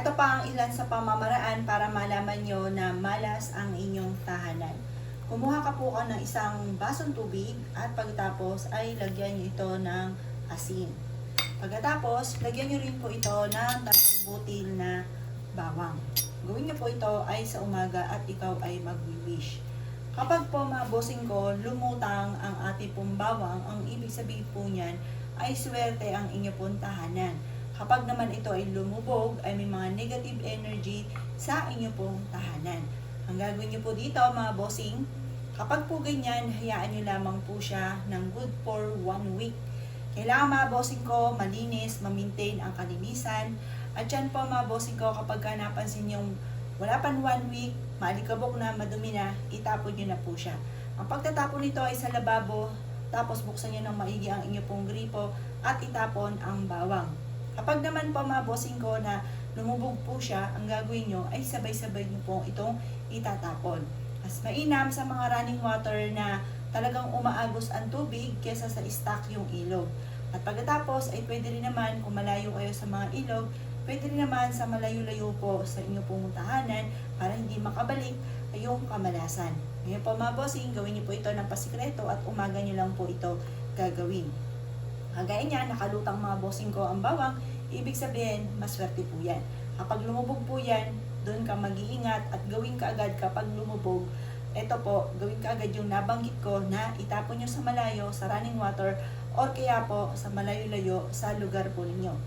Ito pa ang ilan sa pamamaraan para malaman nyo na malas ang inyong tahanan. Kumuha ka po ng isang basong tubig at pagkatapos ay lagyan nyo ito ng asin. Pagkatapos, lagyan nyo rin po ito ng 3 butil na bawang. Gawin nyo po ito ay sa umaga at ikaw ay mag-wish. Kapag po mga bossing ko, lumutang ang ating pong bawang, ang ibig sabihin po niyan ay swerte ang inyong pong tahanan. Kapag naman ito ay lumubog, ay may mga negative energy sa inyong pong tahanan. Ang gagawin nyo po dito mga bossing, kapag po ganyan, hayaan nyo lamang po siya ng good for 1 week. Kailangan mga bossing ko, malinis, ma-maintain ang kalinisan. At yan po mga bossing ko, kapag napansin yung wala pang 1 week, maalikabok na, madumi na, itapon nyo na po siya. Ang pagtatapon nito ay sa lababo, tapos buksan nyo ng maigi ang inyong pong gripo at itapon ang bawang. Kapag naman po mga bossing ko na lumubog po siya, ang gagawin nyo ay sabay-sabay nyo po itong itatapon. Mas mainam sa mga running water na talagang umaagos ang tubig kesa sa stock yung ilog. At pagkatapos ay pwede rin naman kung malayo kayo sa mga ilog, pwede rin naman sa malayo-layo po sa inyong pumuntahanan para hindi makabalik yung kamalasan. Ngayon po mga bossing, gawin nyo po ito ng pasikreto at umaga nyo lang po ito gagawin. Kagaya niya, nakalutang mga bossing ko ang bawang, ibig sabihin, maswerte po yan. Kapag lumubog po yan, doon ka mag-iingat at gawin ka agad kapag lumubog. Ito po, gawin ka agad yung nabanggit ko na itapon nyo sa malayo, sa running water, or kaya po sa malayo-layo sa lugar po ninyo,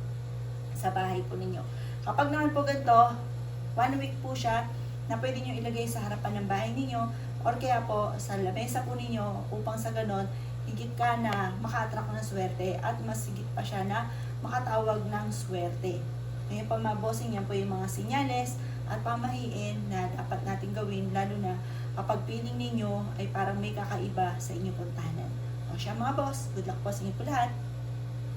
sa bahay po ninyo. Kapag naman po ganito, 1 week po siya na pwede nyo ilagay sa harapan ng bahay ninyo, or kaya po sa lamesa po ninyo upang sa ganon, higit ka na maka-attract ng swerte at mas higit pa siya na makatawag ng swerte. Ngayon pa mga bossing, yan po yung mga sinyales at pamahiin na dapat natin gawin, lalo na kapag feeling ninyo ay parang may kakaiba sa inyong puntahanan. O siya mga boss, good luck po sa inyo po lahat.